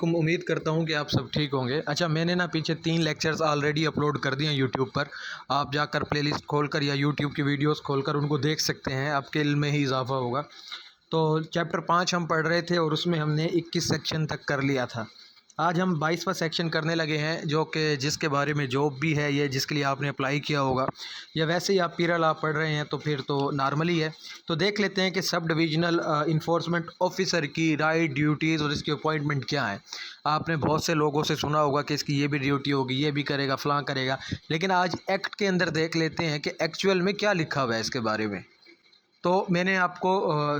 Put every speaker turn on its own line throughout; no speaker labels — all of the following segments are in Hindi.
वालेकुम। उम्मीद करता हूँ कि आप सब ठीक होंगे। अच्छा, मैंने ना पीछे 3 लेक्चर्स ऑलरेडी अपलोड कर दिए हैं यूट्यूब पर। आप जाकर प्लेलिस्ट खोलकर या यूट्यूब की वीडियोस खोलकर उनको देख सकते हैं, आपके इल्म में ही इजाफ़ा होगा। तो चैप्टर 5 हम पढ़ रहे थे और उसमें हमने 21 सेक्शन तक कर लिया था। आज हम 22वां सेक्शन करने लगे हैं, जो कि जिसके बारे में जॉब भी है ये, जिसके लिए आपने अप्लाई किया होगा, या वैसे ही आप पीरा लॉ पढ़ रहे हैं तो फिर तो नॉर्मली है। तो देख लेते हैं कि सब डिविजनल इन्फोर्समेंट ऑफिसर की राइट, ड्यूटीज़ और इसकी अपॉइंटमेंट क्या है। आपने बहुत से लोगों से सुना होगा कि इसकी ये भी ड्यूटी होगी, ये भी करेगा, फ़लाँ करेगा, लेकिन आज एक्ट के अंदर देख लेते हैं कि एक्चुअल में क्या लिखा हुआ है इसके बारे में। तो मैंने आपको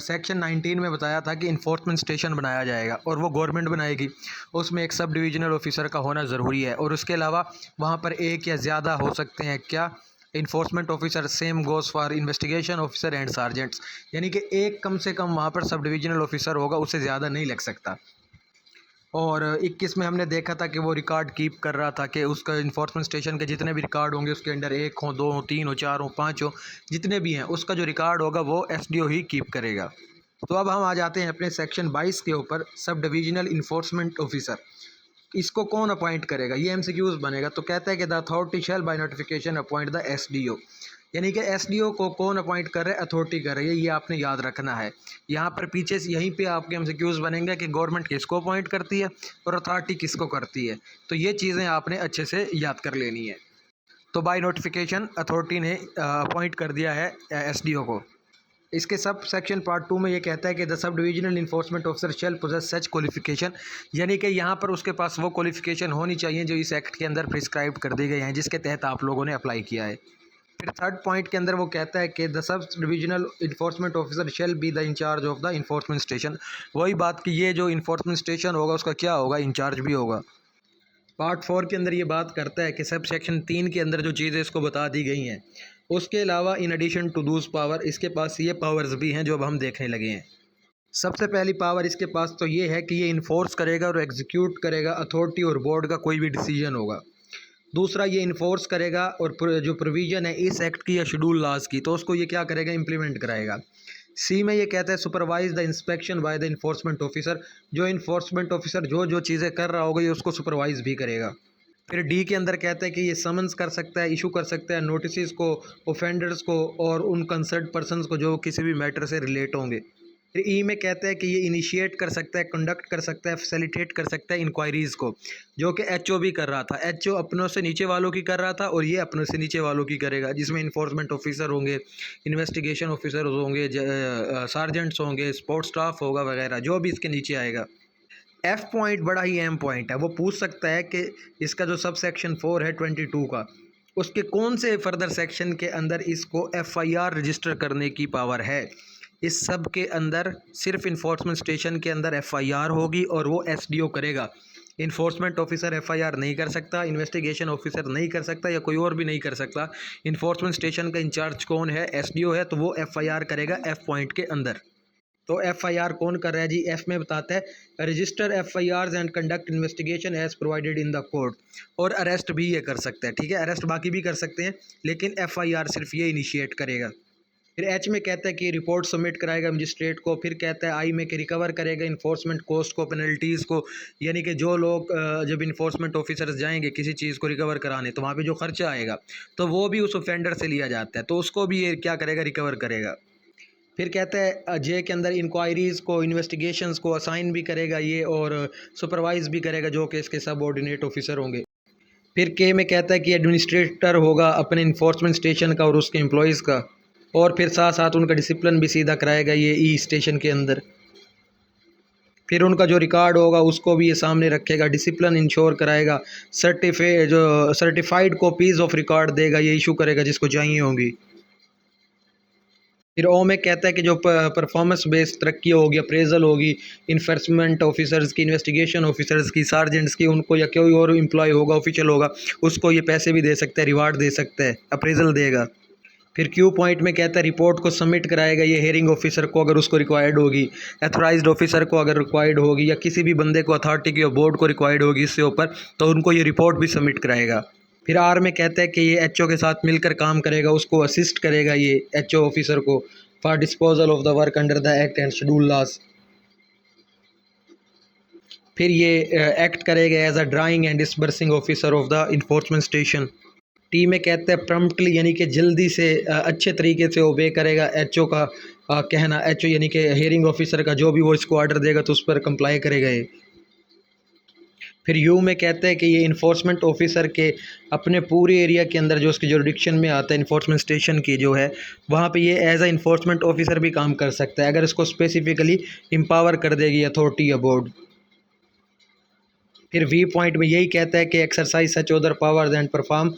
सेक्शन 19 में बताया था कि इन्फोर्समेंट स्टेशन बनाया जाएगा और वो गवर्नमेंट बनाएगी। उसमें एक सब डिविजनल ऑफिसर का होना ज़रूरी है और उसके अलावा वहाँ पर एक या ज़्यादा हो सकते हैं क्या enforcement officer. Same goes for investigation officer and sergeants, यानी कि एक कम से कम वहाँ पर सब डिविजनल ऑफिसर होगा, उससे ज़्यादा नहीं लग सकता। और 21 में हमने देखा था कि वो रिकॉर्ड कीप कर रहा था कि उसका इन्फोर्समेंट स्टेशन के जितने भी रिकॉर्ड होंगे उसके अंडर 1 हो, 2 हो, 3 हो, 4 हो, 5 हो, जितने भी हैं उसका जो रिकॉर्ड होगा वो एसडीओ ही कीप करेगा। तो अब हम आ जाते हैं अपने सेक्शन 22 के ऊपर, सब डिविजनल इन्फोर्समेंट ऑफिसर। इसको कौन अपॉइंट करेगा, ये एमसीक्यूज बनेगा। तो कहता है कि the authority shall by notification appoint the SDO, यानी कि एसडीओ को कौन अपॉइंट कर रहा है, अथॉरिटी कर रही है, ये आपने याद रखना है। यहाँ पर पीछे से यहीं पे आपके एमसीक्यूज बनेंगे कि गवर्नमेंट किसको अपॉइंट करती है और अथॉरिटी किसको करती है। तो ये चीज़ें आपने अच्छे से याद कर लेनी है। तो बाय नोटिफिकेशन अथॉरिटी ने अपॉइंट कर दिया है एसडीओ को। इसके सब सेक्शन पार्ट 2 में ये कहता है कि the sub divisional enforcement officer shall possess such qualification, यानी कि यहाँ पर उसके पास वो क्वालिफिकेशन होनी चाहिए जो इस एक्ट के अंदर प्रिस्क्राइब कर दी गई हैं, जिसके तहत आप लोगों ने अप्लाई किया है। फिर थर्ड पॉइंट के अंदर वो कहता है कि the sub divisional enforcement officer shall be the incharge of the enforcement station. वही बात कि ये जो इन्फोर्समेंट स्टेशन होगा उसका क्या होगा, इंचार्ज भी होगा। पार्ट 4 के अंदर ये बात करता है कि सब सेक्शन 3 के अंदर जो चीज़ें इसको बता दी गई हैं, उसके अलावा इन एडिशन टू दूस पावर, इसके पास ये पावर्स भी हैं जो अब हम देखने लगे हैं। सबसे पहली पावर इसके पास तो ये है कि ये इन्फोर्स करेगा और एग्जीक्यूट करेगा अथॉरिटी और बोर्ड का कोई भी डिसीजन होगा। दूसरा, ये इन्फोर्स करेगा और जो प्रोविज़न है इस एक्ट की या शेड्यूल लॉज की, तो उसको ये क्या करेगा, इम्प्लीमेंट कराएगा। सी में ये कहता है supervise the inspection by the enforcement officer, जो इन्फोर्समेंट ऑफिसर जो जो चीज़ें कर रहा होगा ये उसको सुपरवाइज भी करेगा। फिर डी के अंदर कहता है कि ये समन्स कर सकता है, इशू कर सकता है नोटिस को ऑफेंडर्स को और उन कंसर्न पर्सनस को जो किसी भी मैटर से रिलेट होंगे। फिर ई में कहता है कि ये इनिशिएट कर सकता है, कंडक्ट कर सकता है, फैसिलिटेट कर सकता है इंक्वायरीज़ को, जो कि एचओ भी कर रहा था। एचओ अपनों से नीचे वालों की कर रहा था और ये अपनों से नीचे वालों की करेगा, जिसमें इन्फोर्समेंट ऑफिसर होंगे, इन्वेस्टिगेशन ऑफिसर होंगे, सार्जेंट्स होंगे, स्पोर्ट्स स्टाफ होगा वगैरह, जो भी इसके नीचे आएगा। एफ पॉइंट बड़ा ही अहम पॉइंट है, वो पूछ सकता है कि इसका जो सब सेक्शन 4 है 22 का, उसके कौन से फर्दर सेक्शन के अंदर इसको एफआईआर रजिस्टर करने की पावर है। इस सब के अंदर सिर्फ इन्फोर्समेंट स्टेशन के अंदर एफआईआर होगी और वो एसडीओ करेगा। इन्फोर्समेंट ऑफिसर एफआईआर नहीं कर सकता, इन्वेस्टिगेशन ऑफिसर नहीं कर सकता, या कोई और भी नहीं कर सकता। इन्फोर्समेंट स्टेशन का इंचार्ज कौन है, एसडीओ है, तो वो एफआईआर करेगा एफ पॉइंट के अंदर। तो एफआईआर कौन कर रहा है जी, एफ में बताता है register FIRs and conduct investigation as provided in the court. और अरेस्ट भी ये कर सकता है, ठीक है, अरेस्ट बाकी भी कर सकते हैं लेकिन एफआईआर सिर्फ ये इनिशिएट करेगा। फिर एच में कहता है कि रिपोर्ट सबमिट कराएगा मजिस्ट्रेट को। फिर कहता है आई में कि रिकवर करेगा इन्फोर्समेंट कॉस्ट को, पेनल्टीज़ को, यानी कि जो लोग जब इन्फोर्समेंट ऑफिसर्स जाएंगे किसी चीज़ को रिकवर कराने तो वहाँ पे जो खर्चा आएगा तो वो भी उस ऑफेंडर से लिया जाता है, तो उसको भी ये क्या करेगा, रिकवर करेगा। फिर कहता है जे के अंदर इंक्वायरीज़ को, इन्वेस्टिगेशंस को असाइन भी करेगा ये और सुपरवाइज भी करेगा, जो कि इसके सबऑर्डिनेट ऑफिसर होंगे। फिर के में कहता है कि एडमिनिस्ट्रेटर होगा अपने इन्फोर्समेंट स्टेशन का और उसके एम्प्लॉयज़ का, और फिर साथ साथ उनका डिसिप्लिन भी सीधा कराएगा ये ई स्टेशन के अंदर। फिर उनका जो रिकॉर्ड होगा उसको भी ये सामने रखेगा, डिसिप्लिन इंश्योर कराएगा, सर्टिफाइड कॉपीज़ ऑफ रिकॉर्ड देगा, ये इशू करेगा जिसको चाहिए होंगी। फिर ओ में कहता है कि जो परफॉर्मेंस बेस्ड तरक्की होगी, अप्रेजल होगी, इन्फोर्समेंट ऑफिसर्स की, इन्वेस्टिगेशन ऑफिसर्स की, सार्जेंट्स की, उनको या कोई और एम्प्लॉय होगा, ऑफिशियल होगा, उसको ये पैसे भी दे सकता है, रिवार्ड दे सकता है, अप्रेजल देगा। फिर क्यू पॉइंट में कहता है रिपोर्ट को सबमिट कराएगा ये हेयरिंग ऑफिसर को अगर उसको रिक्वायर्ड होगी, एथोराइज्ड ऑफिसर को अगर रिक्वायर्ड होगी, या किसी भी बंदे को अथॉरिटी की और बोर्ड को रिक्वायर्ड होगी इससे ऊपर, तो उनको ये रिपोर्ट भी सबमिट कराएगा। फिर आर में कहता है कि ये एचओ के साथ मिलकर काम करेगा, उसको असिस्ट करेगा ये एचओ ऑफिसर को for disposal of the work under the act and schedule laws. फिर ये एक्ट करेगा as a drawing and disbursing officer of the enforcement station. T में कहते हैं प्रम्प्टली यानी कि जल्दी से अच्छे तरीके से ओबे करेगा एचओ का कहना। एचओ यानी कि हियरिंग ऑफिसर का जो भी वो इसको ऑर्डर देगा तो उस पर कंप्लाई करेगा ये। फिर यू में कहते हैं कि ये इन्फोर्समेंट ऑफिसर के अपने पूरे एरिया के अंदर जो उसके जुरिडिक्शन में आता है इन्फोर्समेंट स्टेशन की जो है वहाँ पे ये एज अ इन्फोर्समेंट ऑफिसर भी काम कर सकता है अगर इसको स्पेसिफिकली एम्पावर कर देगी अथॉरिटी या बोर्ड। फिर वी पॉइंट में यही कहता है कि exercise such other powers and perform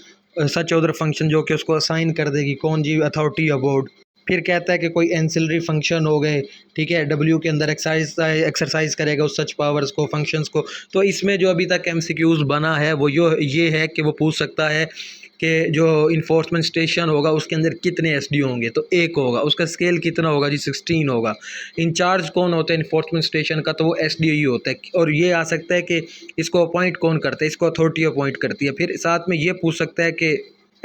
such other function जो कि उसको असाइन कर देगी कौन जी अथॉरिटी या बोर्ड। फिर कहता है कि कोई एंसिलरी फंक्शन हो गए, ठीक है, डब्ल्यू के अंदर एक्सरसाइज करेगा उस सच पावर्स को फंक्शंस को। तो इसमें जो अभी तक एमसीक्यूज बना है वो ये है कि वो पूछ सकता है कि जो इन्फोर्समेंट स्टेशन होगा उसके अंदर कितने एसडीओ होंगे, तो एक होगा। उसका स्केल कितना होगा जी 16 होगा। इंचार्ज कौन होता है इन्फोर्समेंट स्टेशन का, तो वो एसडीओ ही होता है। और ये आ सकता है कि इसको अपॉइंट कौन करता है, इसको अथॉरिटी अपॉइंट करती है। फिर साथ में ये पूछ सकता है कि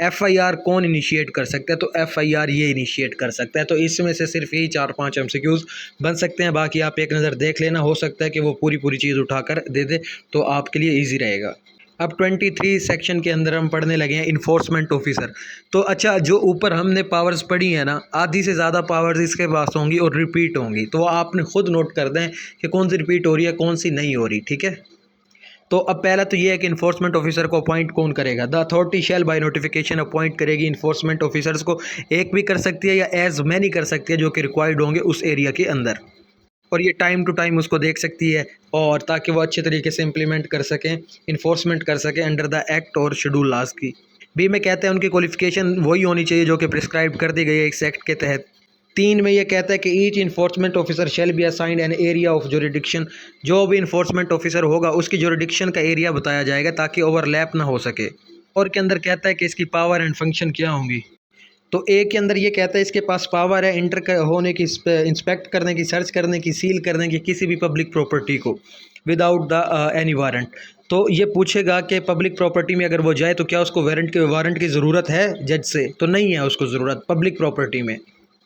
एफआईआर कौन इनिशिएट कर सकता है, तो एफआईआर ये इनिशिएट कर सकता है। तो इसमें से सिर्फ यही 4-5 एमसीक्यूज बन सकते हैं, बाकी आप एक नज़र देख लेना, हो सकता है कि वो पूरी चीज़ उठाकर दे दे तो आपके लिए ईजी रहेगा। अब 23 सेक्शन के अंदर हम पढ़ने लगे हैं इन्फोर्समेंट ऑफिसर। तो अच्छा, जो ऊपर हमने पावर्स पढ़ी है ना, आधी से ज़्यादा पावर्स इसके पास होंगी और रिपीट होंगी, तो आपने खुद नोट कर दें कि कौन सी रिपीट हो रही है कौन सी नहीं हो रही, ठीक है। तो अब पहला तो ये है कि इन्फोर्समेंट ऑफिसर को अपॉइंट कौन करेगा। The authority shall by notification appoint करेगी इन्फोर्समेंट ऑफिसर्स को। एक भी कर सकती है या एज मैनी कर सकती है जो कि रिक्वायर्ड होंगे उस एरिया के अंदर। और ये टाइम टू टाइम उसको देख सकती है और ताकि वो अच्छे तरीके से इम्प्लीमेंट कर सकें, इन्फोर्समेंट कर सकें अंडर द एक्ट और शेड्यूल लाज की। बी में कहते हैं उनकी क्वालिफिकेशन वही होनी चाहिए जो कि प्रिस्क्राइब कर दी गई है इस एक्ट के तहत। 3 में ये कहता है कि each enforcement officer shall be assigned an area of jurisdiction. जो भी इन्फोर्समेंट ऑफिसर होगा उसकी जोरिडिक्शन का एरिया बताया जाएगा ताकि ओवरलैप ना हो सके। और के अंदर कहता है कि इसकी पावर एंड फंक्शन क्या होंगी। तो ए के अंदर ये कहता है इसके पास पावर है इंटर होने की, इंस्पेक्ट करने की, सर्च करने की, सील करने की किसी भी पब्लिक प्रॉपर्टी को विदाउट द एनी वारंट। तो ये पूछेगा कि पब्लिक प्रॉपर्टी में अगर वो जाए तो क्या उसको वारंट की ज़रूरत है जज से, तो नहीं है उसको ज़रूरत पब्लिक प्रॉपर्टी में।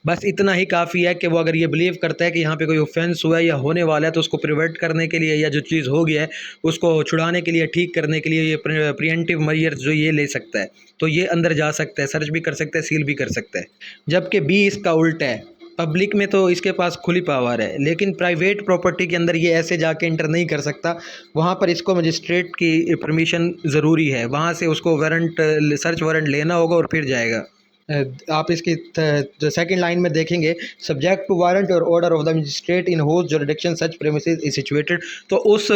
बस इतना ही काफ़ी है कि वो अगर ये बिलीव करता है कि यहाँ पे कोई ऑफेंस हुआ है या होने वाला है तो उसको प्रिवेंट करने के लिए या जो चीज़ हो गया है उसको छुड़ाने के लिए, ठीक करने के लिए ये प्रिवेंटिव मेजर्स जो ये ले सकता है। तो ये अंदर जा सकता है, सर्च भी कर सकता है, सील भी कर सकता है। जबकि बी इसका उल्टा है। पब्लिक में तो इसके पास खुली पावर है लेकिन प्राइवेट प्रॉपर्टी के अंदर ये ऐसे जाके इंटर नहीं कर सकता। वहाँ पर इसको मजिस्ट्रेट की परमिशन ज़रूरी है, वहाँ से उसको वारंट, सर्च वारंट लेना होगा और फिर जाएगा। आप इसकी सेकंड लाइन में देखेंगे, सब्जेक्ट टू वारंट और order of the magistrate in whose jurisdiction such premises is situated. तो उस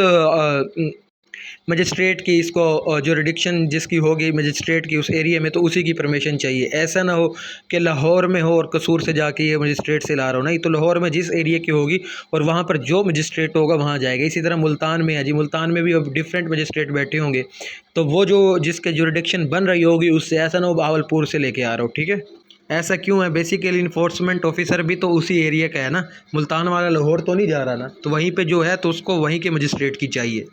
मजिस्ट्रेट की इसको जुरिडिक्शन जिसकी होगी मजिस्ट्रेट की उस एरिया में, तो उसी की परमिशन चाहिए। ऐसा ना हो कि लाहौर में हो और कसूर से जाके ये मजिस्ट्रेट से ला रहा हो, नहीं, तो लाहौर में जिस एरिया की होगी और वहाँ पर जो मजिस्ट्रेट होगा वहाँ जाएगा। इसी तरह मुल्तान में है जी, मुल्तान में भी अब डिफरेंट मजिस्ट्रेट बैठे होंगे, तो वो जो जिसके जुरिडिक्शन बन रही होगी उससे, ऐसा ना हो बहावलपुर से लेके आ रहा हो, ठीक है। ऐसा क्यों है, बेसिकली इन्फोर्समेंट ऑफिसर भी तो उसी एरिया का है ना, मुल्तान वाला लाहौर तो नहीं जा रहा ना, तो वहीं पे जो है तो उसको वहीं के मजिस्ट्रेट की चाहिए।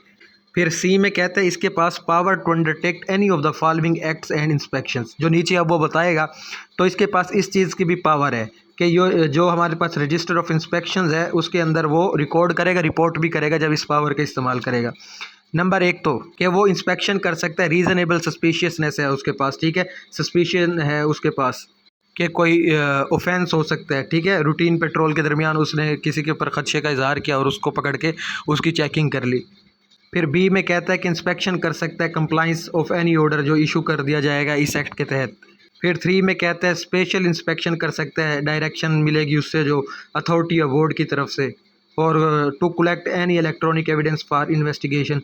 फिर सी में कहते हैं इसके पास power to undertake any of the following acts and inspections. जो नीचे अब वो बताएगा तो इसके पास इस चीज़ की भी पावर है कि जो हमारे पास रजिस्टर ऑफ इंस्पेक्शंस है उसके अंदर वो रिकॉर्ड करेगा, रिपोर्ट भी करेगा जब इस पावर का इस्तेमाल करेगा। नंबर 1 तो कि वो इंस्पेक्शन कर सकता है, रीज़नेबल सस्पिशियसनेस है उसके पास, ठीक है, सस्पिशन है उसके पास कि कोई ऑफेंस हो सकता है, ठीक है। रूटीन पेट्रोल के दरमियान उसने किसी के ऊपर खदशे का इजहार किया और उसको पकड़ के उसकी चेकिंग कर ली। फिर बी में कहता है कि इंस्पेक्शन कर सकता है कंप्लाइंस ऑफ एनी ऑर्डर जो इशू कर दिया जाएगा इस एक्ट के तहत। फिर 3 में कहता है स्पेशल इंस्पेक्शन कर सकता है, डायरेक्शन मिलेगी उससे जो अथॉरिटी या बोर्ड की तरफ से। और to collect any electronic evidence for investigation,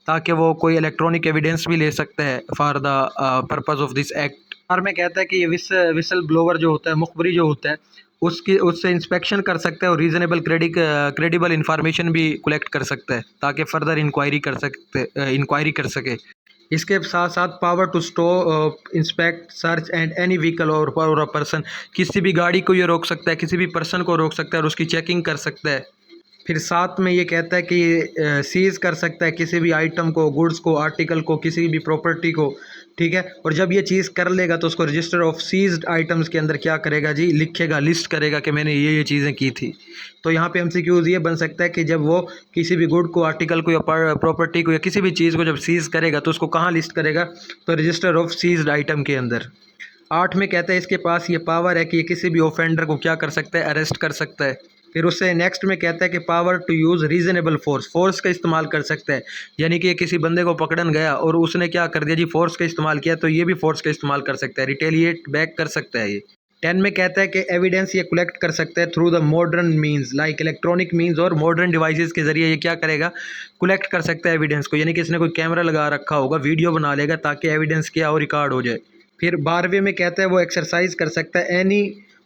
ताकि वो कोई इलेक्ट्रॉनिक एविडेंस भी ले सकता है for the purpose of this act. और में कहता है कि ये विसल ब्लोवर जो होता है, मुखबरी जो होता है, उससे इंस्पेक्शन कर सकता है और रीज़नेबल क्रेडिबल इंफॉर्मेशन भी कलेक्ट कर सकता है ताकि फर्दर इंक्वायरी कर सके। इसके साथ साथ power to stop, inspect, search and any vehicle और अ पर्सन, किसी भी गाड़ी को ये रोक सकता है, किसी भी पर्सन को रोक सकता है और उसकी चेकिंग कर सकता है। फिर साथ में ये कहता है कि सीज़ कर सकता है किसी भी आइटम को, गुड्स को, आर्टिकल को, किसी भी प्रॉपर्टी को, ठीक है। और जब ये चीज़ कर लेगा तो उसको रजिस्टर ऑफ सीज्ड आइटम्स के अंदर क्या करेगा जी, लिखेगा, लिस्ट करेगा कि मैंने ये चीज़ें की थी। तो यहाँ पे एमसीक्यूज़ ये बन सकता है कि जब वो किसी भी गुड को, आर्टिकल को या प्रॉपर्टी को या किसी भी चीज़ को जब सीज़ करेगा तो उसको कहाँ लिस्ट करेगा, तो रजिस्टर ऑफ सीज्ड आइटम के अंदर। 8 में कहता है इसके पास ये पावर है कि ये किसी भी ऑफेंडर को क्या कर सकता है, अरेस्ट कर सकता है। फिर उससे नेक्स्ट में कहता है कि power to use reasonable force का इस्तेमाल कर सकता है, यानी कि किसी बंदे को पकड़न गया और उसने क्या कर दिया जी, फोर्स का इस्तेमाल किया, तो ये भी फोर्स का इस्तेमाल कर सकता है, रिटेलिएट बैक कर सकता है ये। 10 में कहता है कि एविडेंस ये कलेक्ट कर सकता है through the modern means like electronic means और मॉडर्न डिवाइसेस के ज़रिए ये क्या करेगा, कलेक्ट कर सकता है एविडेंस को, यानी कि इसने कोई कैमरा लगा रखा होगा, वीडियो बना लेगा ताकि एविडेंस क्या हो, रिकॉर्ड हो जाए। फिर 12वें में कहता है वो एक्सरसाइज कर सकता है एनी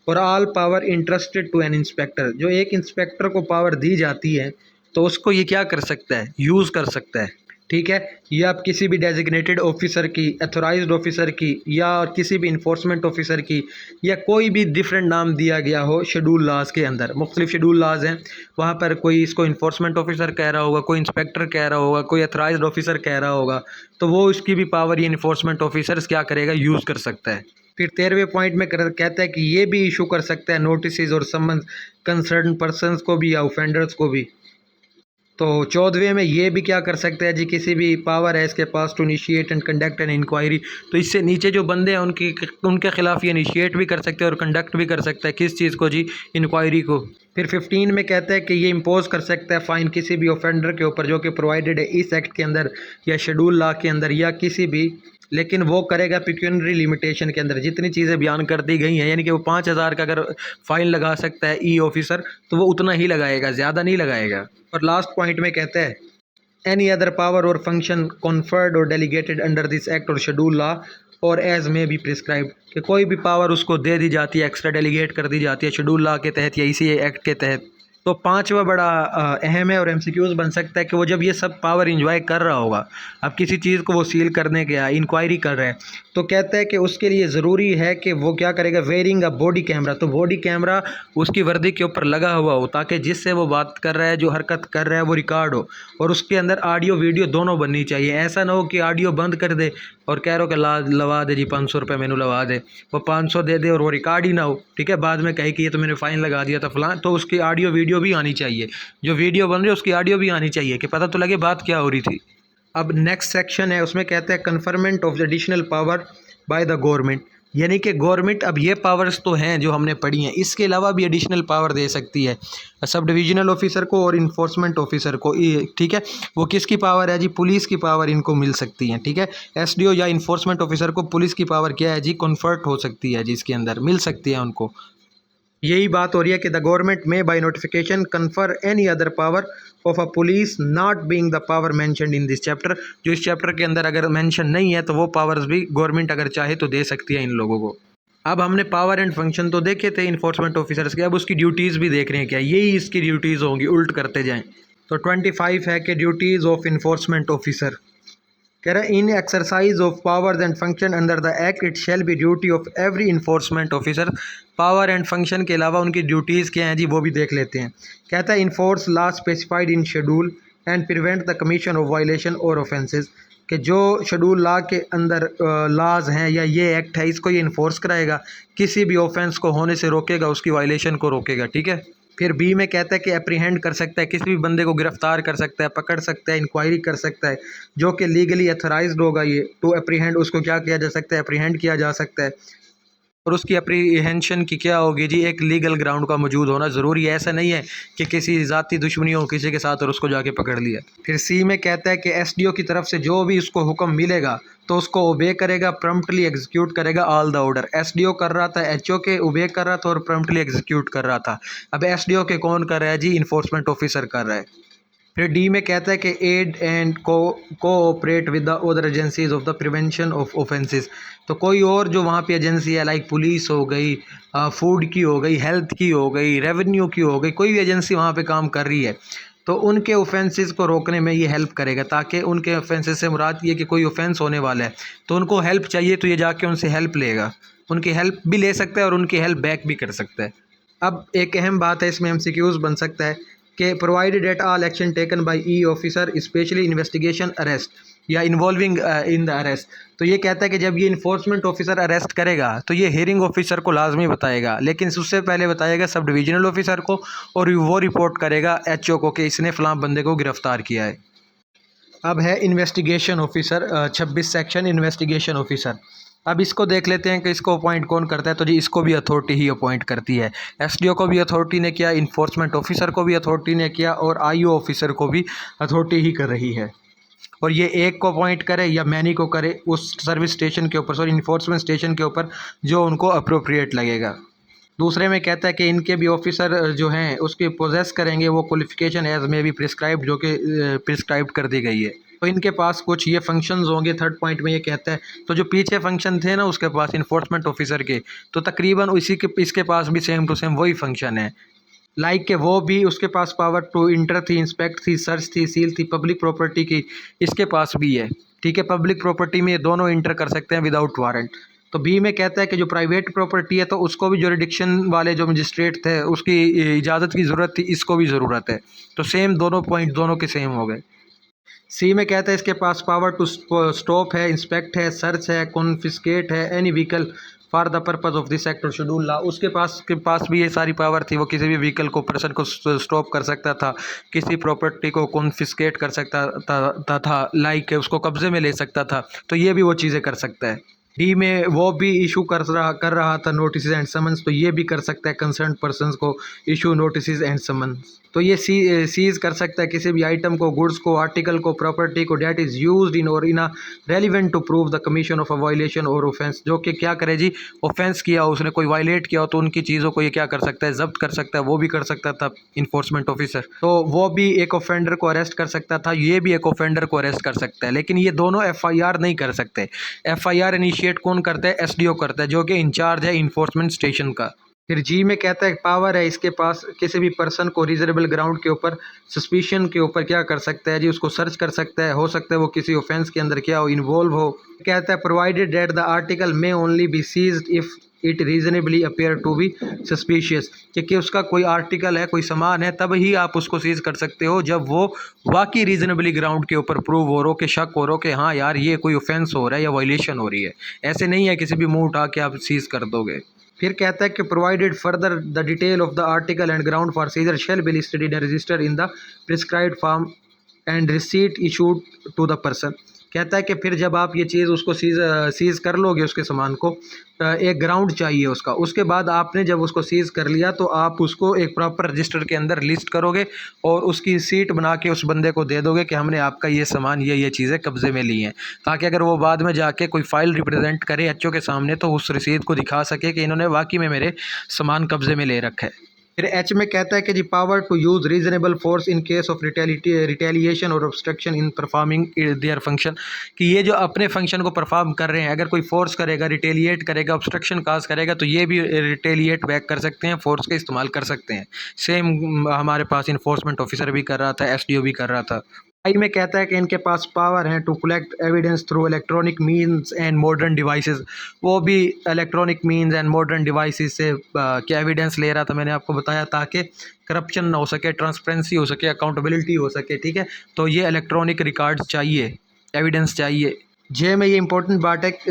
और all power interested to an inspector, जो एक इंस्पेक्टर को पावर दी जाती है तो उसको ये क्या कर सकता है, यूज़ कर सकता है, ठीक है। या आप किसी भी डेजिग्नेटेड ऑफिसर की, अथोराइज्ड ऑफिसर की, या किसी भी इन्फोर्समेंट ऑफिसर की, या कोई भी डिफरेंट नाम दिया गया हो शेड्यूल लाज के अंदर, मुख्तलिफ शेड्यूल लाज हैं, वहाँ पर कोई इसको इन्फोर्समेंट ऑफिसर कह रहा होगा, कोई इंस्पेक्टर कह रहा होगा, कोई अथोराइज्ड ऑफिसर कह रहा होगा, तो वो उसकी भी पावर ये इन्फोर्समेंट ऑफिसर्स क्या करेगा, यूज़ कर सकता है। फिर 13वें पॉइंट में कहता है कि ये भी इशू कर सकता है नोटिस और समन कंसर्न पर्सनस को भी या ऑफेंडर्स को भी। तो 14वें में ये भी क्या कर सकते हैं जी, किसी भी पावर है इसके पास to initiate and conduct an inquiry, तो इससे नीचे जो बंदे हैं उनके खिलाफ ये इनिशिएट भी कर सकते हैं और कंडक्ट भी कर सकता है, किस चीज़ को जी, इंक्वायरी को। फिर 15 में कहता है कि ये इम्पोज कर सकता है फ़ाइन किसी भी ऑफेंडर के ऊपर जो कि प्रोवाइडेड है इस एक्ट के अंदर या शेड्यूल लॉ के अंदर या किसी भी, लेकिन वो करेगा पिक्यूनरी लिमिटेशन के अंदर, जितनी चीज़ें बयान कर दी गई हैं, यानी कि वो 5,000 का अगर फ़ाइन लगा सकता है ई ऑफिसर तो वो उतना ही लगाएगा, ज़्यादा नहीं लगाएगा। और लास्ट पॉइंट में कहता है एनी अदर पावर और फंक्शन कॉन्फर्ड और डेलीगेटेड अंडर दिस एक्ट और शेड्यूल लॉ और एज में बी प्रिस्क्राइब्ड, कि कोई भी पावर उसको दे दी जाती है, एक्स्ट्रा डेलीगेट कर दी जाती है शेड्यूल लॉ के तहत या इसी एक्ट के तहत। तो 5वां बड़ा अहम है और एमसीक्यूज़ बन सकता है कि वो जब ये सब पावर इंजॉय कर रहा होगा, अब किसी चीज़ को वो सील करने गया, इंक्वायरी कर रहा है, तो कहता है कि उसके लिए ज़रूरी है कि वो क्या करेगा, वेयरिंग अ बॉडी कैमरा, तो बॉडी कैमरा उसकी वर्दी के ऊपर लगा हुआ हो ताकि जिससे वो बात कर रहा है, जो हरकत कर रहा है वो रिकॉर्ड हो, और उसके अंदर ऑडियो वीडियो दोनों बननी चाहिए। ऐसा ना हो कि ऑडियो बंद कर दे और कह रहा हो कि लवा दे जी 500 रुपये मैनू लवा दे, वो 500 दे दे और वो रिकॉर्ड ही ना हो, ठीक है, बाद में कहे कि ये तो मैंने फ़ाइन लगा दिया था फलां, तो उसकी ऑडियो वीडियो भी आनी चाहिए, जो वीडियो बन रही है उसकी ऑडियो भी आनी चाहिए कि पता तो लगे बात क्या हो रही थी। अब नेक्स्ट सेक्शन है, उसमें कहते हैं conferment of additional power by the government, यानी कि गवर्नमेंट अब ये पावर्स तो हैं जो हमने पढ़ी हैं, इसके अलावा भी एडिशनल पावर दे सकती है सब डिविजनल ऑफिसर को और इन्फोर्समेंट ऑफिसर को, ठीक है। वो किसकी पावर है जी, पुलिस की पावर इनको मिल सकती है, ठीक है। एसडीओ या इन्फोर्समेंट ऑफिसर को पुलिस की पावर क्या है जी, कन्फर्ट हो सकती है जी, इसके अंदर मिल सकती है उनको। यही बात हो रही है कि द गवर्नमेंट में by notification confer any other power of a police not being the power mentioned in this chapter, जो इस चैप्टर के अंदर अगर मेंशन नहीं है तो वो पावर्स भी गवर्नमेंट अगर चाहे तो दे सकती है इन लोगों को। अब हमने पावर एंड फंक्शन तो देखे थे इन्फोर्समेंट ऑफिसर्स के, अब उसकी ड्यूटीज़ भी देख रहे हैं क्या, यही इसकी ड्यूटीज़ होंगी, उल्ट करते जाएं। तो 25 है कि ड्यूटीज़ ऑफ इन्फोर्समेंट ऑफिसर, कह रहा है in exercise of powers and function under the act it shall be duty of every enforcement officer, power and function के अलावा उनकी ड्यूटीज़ क्या हैं जी, वो भी देख लेते हैं। कहता है enforce law specified in schedule and prevent the commission of violation और ऑफेंसेस, कि जो शेड्यूल लॉ के अंदर लॉज हैं या ये एक्ट है इसको ये इन्फोर्स कराएगा, किसी भी ऑफेंस को होने से रोकेगा, उसकी वायलेशन को रोकेगा, ठीक है। फिर बी में कहता है कि अप्रीहेंड कर सकता है, किसी भी बंदे को गिरफ्तार कर सकता है, पकड़ सकता है, इंक्वायरी कर सकता है, जो कि लीगली अथोराइज्ड होगा ये टू अप्रीहेंड, उसको क्या किया जा सकता है, अप्रीहेंड किया जा सकता है। और उसकी अप्रीहेंशन की क्या होगी जी, एक लीगल ग्राउंड का मौजूद होना ज़रूरी है, ऐसा नहीं है कि किसी ज़ाती दुश्मनी हो किसी के साथ और उसको जाके पकड़ लिया। फिर सी में कहता है कि एसडीओ की तरफ से जो भी उसको हुक्म मिलेगा तो उसको ओबे करेगा, प्रम्प्टली एग्जीक्यूट करेगा ऑल द ऑर्डर। एसडीओ कर रहा था एचओ के ओबे कर रहा था और प्रम्प्टली एग्जीक्यूट कर रहा था, अब एसडीओ के कौन कर रहा है जी, इन्फोर्समेंट ऑफिसर कर रहा है। फिर डी में कहता है कि aid and cooperate with the other agencies of the prevention of offences, तो कोई और जो वहाँ पे एजेंसी है लाइक पुलिस हो गई, फूड की हो गई, हेल्थ की हो गई, रेवेन्यू की हो गई, कोई भी एजेंसी वहाँ पे काम कर रही है तो उनके ऑफेंसेस को रोकने में ये हेल्प करेगा, ताकि उनके ऑफेंसेस से मुराद ये कि कोई ऑफेंस होने वाला है तो उनको हेल्प चाहिए तो ये जाके उनसे हेल्प लेगा, उनकी हेल्प भी ले सकता है और उनकी हेल्प बैक भी कर सकता है। अब एक अहम बात है इसमें एमसीक्यूज़ बन सकता है कि provided at all action taken by E officer specially investigation arrest या इन्वॉल्विंग इन द अरेस्ट। तो ये कहता है कि जब ये इन्फोर्समेंट ऑफिसर अरेस्ट करेगा तो ये हेयरिंग ऑफिसर को लाजमी बताएगा, लेकिन उससे पहले बताएगा सब डिविजनल ऑफिसर को, और वो रिपोर्ट करेगा एचओ को कि इसने फलां बंदे को गिरफ्तार किया है। अब है investigation officer, 26 section investigation officer. अब इसको देख लेते हैं कि इसको अपॉइंट कौन करता है। तो जी इसको भी अथॉरिटी ही अपॉइंट करती है। एसडीओ को भी अथॉरिटी ने किया, इन्फोर्समेंट ऑफिसर को भी अथॉरिटी ने किया, और आईओ ऑफिसर को भी अथॉरिटी ही कर रही है। और ये एक को अपॉइंट करे या मैनी को करे उस सर्विस स्टेशन के ऊपर, सॉरी इन्फोर्समेंट स्टेशन के ऊपर, जो उनको अप्रोप्रिएट लगेगा। दूसरे में कहता है कि इनके भी ऑफिसर जो हैं उसके पोजेस करेंगे वो क्वालिफिकेशन एज में भी प्रिस्क्राइब्ड, जो कि प्रिस्क्राइब कर दी गई है। तो इनके पास कुछ ये फंक्शंस होंगे। थर्ड पॉइंट में ये कहता है, तो जो पीछे फंक्शन थे ना उसके पास इन्फोर्समेंट ऑफिसर के, तो तकरीबन उसी के इसके पास भी सेम टू सेम वही फंक्शन है। लाइक के वो भी, उसके पास पावर टू इंटर थी, इंस्पेक्ट थी, सर्च थी, सील थी, पब्लिक प्रॉपर्टी की इसके पास भी है। ठीक है, पब्लिक प्रॉपर्टी में ये दोनों इंटर कर सकते हैं विदाउट वारंट। तो बी में कहता है कि जो प्राइवेट प्रॉपर्टी है तो उसको भी जुरिडिक्शन वाले जो मजिस्ट्रेट थे उसकी इजाज़त की ज़रूरत थी, इसको भी ज़रूरत है। तो सेम दोनों पॉइंट दोनों के सेम हो गए। सी में कहता है इसके पास पावर टू स्टॉप है, इंस्पेक्ट है, सर्च है, कॉन्फिस्केट है any vehicle for the purpose of this act और शेड्यूल लॉ। उसके पास भी ये सारी पावर थी। वो किसी भी व्हीकल को, पर्सन को स्टॉप कर सकता था, किसी प्रॉपर्टी को कॉन्फिस्केट कर सकता था, लाइक उसको कब्जे में ले सकता था। तो ये भी वो चीज़ें कर सकता है। डी में वो भी इशू कर रहा था नोटिस एंड समन्स, तो ये भी कर सकता है कंसर्न पर्सन्स को इशू नोटिस एंड समन्स। तो ये सीज कर सकता है किसी भी आइटम को, गुड्स को, आर्टिकल को, प्रॉपर्टी को that is used in or in a relevant to prove the commission of a violation or offence, जो कि क्या करे जी, ऑफेंस किया, उसने कोई वायलेट किया हो तो उनकी चीज़ों को ये क्या कर सकता है, जब्त कर सकता है। वो भी कर सकता था इन्फोर्समेंट ऑफिसर। तो वो भी एक ऑफेंडर को अरेस्ट कर सकता था, ये भी एक ऑफेंडर को अरेस्ट कर सकता है, लेकिन ये दोनों एफआईआर नहीं कर सकते। एफआईआर इनिशिएट कौन करता है? एसडीओ करता है, जो कि इंचार्ज है इन्फोर्समेंट स्टेशन का। फिर जी में कहता है पावर है इसके पास किसी भी पर्सन को रीजनेबल ग्राउंड के ऊपर, सस्पिशन के ऊपर क्या कर सकता है जी, उसको सर्च कर सकता है। हो सकता है वो किसी ऑफेंस के अंदर क्या हो, इन्वॉल्व हो। कहता है provided that the article may only be seized if it reasonably appear to be suspicious, क्योंकि उसका कोई आर्टिकल है, कोई सामान है, तब ही आप उसको सीज कर सकते हो जब वो वाकई रीजनेबली ग्राउंड के ऊपर प्रूव हो रो, कि शक हो रो कि हाँ यार ये कोई ऑफेंस हो रहा है या वायलेशन हो रही है। ऐसे नहीं है किसी भी मुंह उठा के आप सीज कर दोगे। फिर कहता है कि provided further the detail of the article and ground for seizure shall be listed in register in the prescribed form and receipt issued to the person. कहता है कि फिर जब आप ये चीज़ उसको सीज़ कर लोगे, उसके सामान को, एक ग्राउंड चाहिए उसका। उसके बाद आपने जब उसको सीज़ कर लिया तो आप उसको एक प्रॉपर रजिस्टर के अंदर लिस्ट करोगे और उसकी सीट बना के उस बंदे को दे दोगे कि हमने आपका ये सामान, ये चीज़ें कब्जे में ली हैं, ताकि अगर वो बाद में जाके कोई फाइल रिप्रेजेंट करे एचओ के सामने तो उस रसीद को दिखा सके कि इन्होंने वाकई में मेरे सामान कब्जे में ले रखा है। फिर एच में कहता है कि जी power to use reasonable force in case of retaliation or obstruction in performing their function, कि ये जो अपने फंक्शन को परफॉर्म कर रहे हैं, अगर कोई फोर्स करेगा, रिटेलिएट करेगा, ऑब्स्ट्रक्शन काज करेगा, तो ये भी रिटेलिएट बैक कर सकते हैं, फोर्स का इस्तेमाल कर सकते हैं। सेम हमारे पास इन्फोर्समेंट ऑफिसर भी कर रहा था, एसडीओ भी कर रहा था। आई में कहता है कि इनके पास पावर है to collect evidence through electronic means and modern devices. वो भी electronic means and modern devices से क्या एविडेंस ले रहा था, मैंने आपको बताया, ताकि करप्शन ना हो सके, ट्रांसपेरेंसी हो सके, अकाउंटेबिलिटी हो सके। ठीक है, तो ये इलेक्ट्रॉनिक रिकॉर्ड चाहिए, एविडेंस चाहिए। जे में ये इंपॉर्टेंट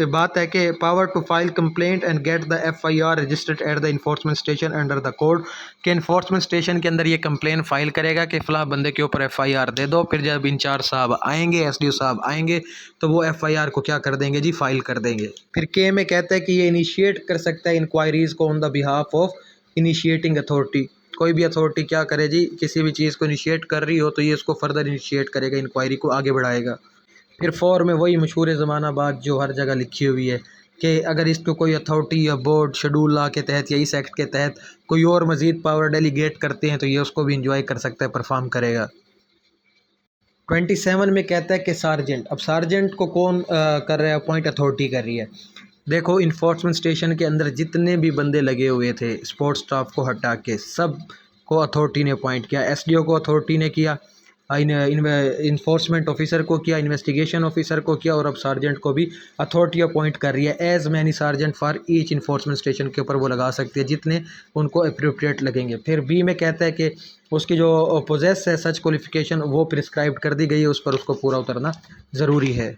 बात है कि power to file complaint and get the FIR registered at the enforcement station under the code, कि इन्फोर्समेंट स्टेशन के अंदर ये कंप्लेन फाइल करेगा कि फ़लाँ बंदे के ऊपर एफआईआर दे दो। फिर जब इंचार्ज साहब आएंगे, एसडीओ साहब आएंगे, तो वो एफआईआर को क्या कर देंगे जी, फाइल कर देंगे। फिर के में कहता है कि ये इनिशिएट कर सकता है इंक्वायरीज़ को on the behalf of initiating authority. कोई भी अथॉरिटी क्या करे जी, किसी भी चीज़ को इनिशिएट कर रही हो तो ये इसको फर्दर इनिशिएट करेगा, इंक्वायरी को आगे बढ़ाएगा। फिर फोर में वही मशहूर ज़माना बात जो हर जगह लिखी हुई है कि अगर इसको कोई अथॉरिटी या बोर्ड शेड्यूल लॉ के तहत या इस एक्ट के तहत कोई और मज़ीद पावर डेलीगेट करते हैं तो ये उसको भी इंजॉय कर सकता है, परफॉर्म करेगा। 27 में कहता है कि सार्जेंट, अब सार्जेंट को कौन कर रहा है, अपॉइंट अथॉरिटी कर रही है। देखो इन्फोर्समेंट स्टेशन के अंदर जितने भी बंदे लगे हुए थे स्पोर्ट्स स्टाफ को हटा के, सब को अथॉरिटी ने अपॉइंट किया। एसडीओ को अथॉरिटी ने किया, इन्फोर्समेंट ऑफिसर को किया, इन्वेस्टिगेशन ऑफिसर को किया, और अब सार्जेंट को भी अथॉरिटी अपॉइंट कर रही है। As many sergeant for each enforcement station के ऊपर वो लगा सकती है जितने उनको अप्रोप्रिएट लगेंगे। फिर बी में कहता है कि उसकी जो पोजेस है सच क्वालिफिकेशन वो प्रिस्क्राइब कर दी गई है, उस पर उसको पूरा उतरना ज़रूरी है।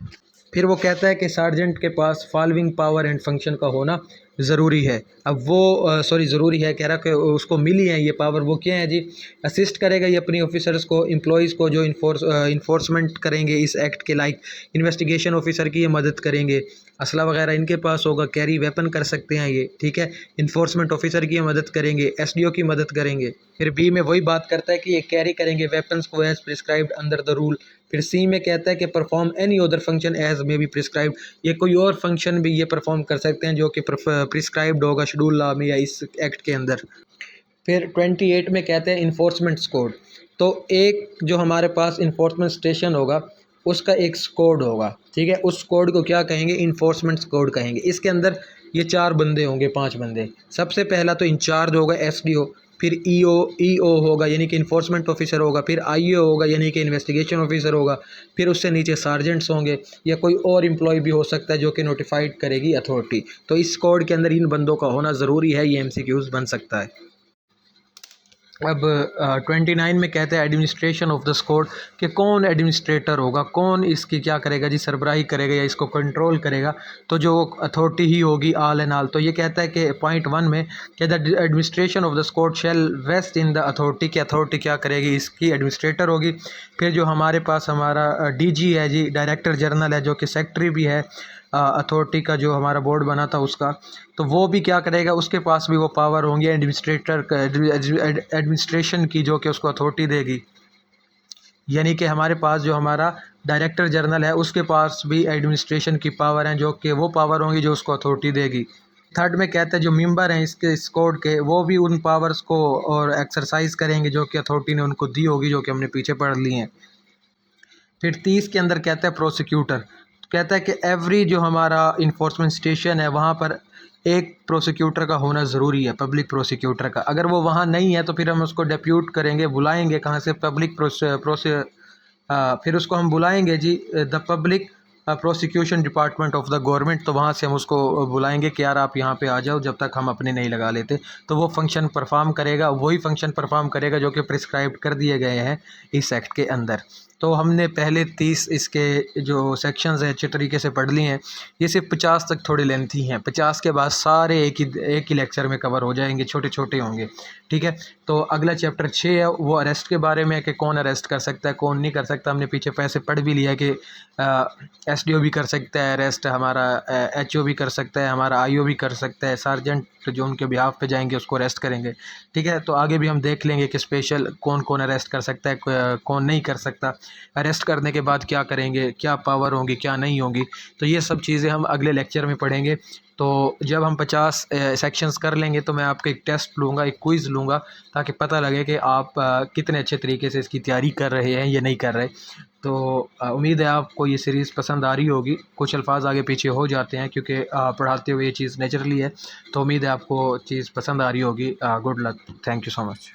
फिर वो कहता है कि सार्जेंट के पास फॉलोइंग पावर एंड फंक्शन का होना ज़रूरी है। अब वो ज़रूरी है कह रहा कि उसको मिली है ये पावर। वो क्या है जी? असिस्ट करेगा ये अपनी ऑफिसर्स को, एम्प्लॉयज़ को जो इन्फोर्समेंट करेंगे इस एक्ट के, लाइक इन्वेस्टिगेशन ऑफिसर की ये मदद करेंगे, असला वगैरह इनके पास होगा, कैरी वेपन कर सकते हैं ये, ठीक है। इन्फोर्समेंट ऑफिसर की ये मदद करेंगे, एसडीओ की मदद करेंगे। फिर बी में वही बात करता है कि ये कैरी करेंगे वेपन्स को as prescribed under the rule. फिर सी में कहता है कि perform any other function as may be prescribed, ये कोई और फंक्शन भी ये परफॉर्म कर सकते हैं जो कि प्रिस्क्राइब्ड होगा शेड्यूल लॉ में या इस एक्ट के अंदर। फिर 28 में कहते हैं इन्फोर्समेंट स्कोड। तो एक जो हमारे पास इन्फोर्समेंट स्टेशन होगा उसका एक स्कोड होगा, ठीक है। उस कोड को क्या कहेंगे? इन्फोर्समेंट स्कोड कहेंगे। इसके अंदर ये 4 बंदे होंगे, 5 बंदे। सबसे पहला तो इंचार्ज होगा एसडीओ, फिर ईओ होगा यानी कि इन्फोर्समेंट ऑफिसर होगा, फिर आईओ होगा यानी कि इन्वेस्टिगेशन ऑफिसर होगा, फिर उससे नीचे सार्जेंट्स होंगे या कोई और एम्प्लॉय भी हो सकता है जो कि नोटिफाइड करेगी अथॉरिटी। तो इस कोड के अंदर इन बंदों का होना ज़रूरी है, ये एमसीक्यूज़ बन सकता है। अब 29 में कहते हैं एडमिनिस्ट्रेशन ऑफ द स्कोड, कि कौन एडमिनिस्ट्रेटर होगा, कौन इसकी क्या करेगा जी, सरबराही करेगा या इसको कंट्रोल करेगा। तो जो अथॉरिटी ही होगी ऑल एंड ऑल। तो ये कहता है कि पॉइंट 1 में कि the administration of the squad shall vest in the authority, की अथॉरिटी क्या करेगी, इसकी एडमिनिस्ट्रेटर होगी। फिर जो हमारे पास हमारा डीजी है जी, डायरेक्टर जनरल है, जो कि सेक्रेटरी भी है अथॉरिटी का, जो हमारा बोर्ड बना था उसका, तो वो भी क्या करेगा, उसके पास भी वो पावर होंगी एडमिनिस्ट्रेटर एडमिनिस्ट्रेशन की, जो कि उसको अथॉरिटी देगी। यानी कि हमारे पास जो हमारा डायरेक्टर जनरल है उसके पास भी एडमिनिस्ट्रेशन की पावर है, जो कि वो पावर होंगी जो उसको अथॉरिटी देगी। थर्ड में कहता है जो मेंबर हैं इसके इस कोड के, वो भी उन पावर्स को और एक्सरसाइज करेंगे जो कि अथॉरिटी ने उनको दी होगी, जो कि हमने पीछे पढ़ ली हैं। फिर 30 के अंदर कहता है प्रोसिक्यूटर, कहता है कि एवरी जो हमारा इन्फोर्समेंट स्टेशन है वहाँ पर एक प्रोसिक्यूटर का होना ज़रूरी है, पब्लिक प्रोसिक्यूटर का। अगर वो वहाँ नहीं है तो फिर हम उसको डेप्यूट करेंगे, बुलाएंगे कहाँ से, पब्लिक फिर उसको हम बुलाएंगे जी the public prosecution department of the government. तो वहाँ से हम उसको बुलाएंगे कि यार आप यहाँ पे आ जाओ जब तक हम अपने नहीं लगा लेते। तो वो फंक्शन परफॉर्म करेगा, वही फंक्शन परफॉर्म करेगा जो कि प्रिस्क्राइब कर दिए गए हैं इस एक्ट के अंदर। तो हमने पहले 30 इसके जो सेक्शंस हैं अच्छे तरीके से पढ़ लिए हैं। ये सिर्फ 50 तक थोड़ी लेंथी हैं, 50 के बाद सारे एक ही लेक्चर में कवर हो जाएंगे, छोटे छोटे होंगे, ठीक है। तो अगला चैप्टर 6 है, वो अरेस्ट के बारे में है कि कौन अरेस्ट कर सकता है कौन नहीं कर सकता। हमने पीछे पैसे पढ़ भी लिया कि एसडीओ भी कर सकता है अरेस्ट, हमारा एचओ भी कर सकता है, हमारा आईओ भी कर सकता है, सार्जेंट जो उनके बिहाफ पे जाएंगे उसको अरेस्ट करेंगे, ठीक है। तो आगे भी हम देख लेंगे कि स्पेशल कौन कौन अरेस्ट कर सकता है कौन नहीं कर सकता, अरेस्ट करने के बाद क्या करेंगे, क्या पावर होंगी क्या नहीं होंगी। तो ये सब चीज़ें हम अगले लेक्चर में पढ़ेंगे। तो जब हम 50 सेक्शंस कर लेंगे तो मैं आपको एक टेस्ट लूँगा, एक क्विज़ लूँगा, ताकि पता लगे कि आप कितने अच्छे तरीके से इसकी तैयारी कर रहे हैं या नहीं कर रहे। तो उम्मीद है आपको ये सीरीज़ पसंद आ रही होगी। कुछ अल्फाज आगे पीछे हो जाते हैं क्योंकि पढ़ाते हुए ये चीज़ नेचुरली है। तो उम्मीद है आपको चीज़ पसंद आ रही होगी। Good luck, thank you so much.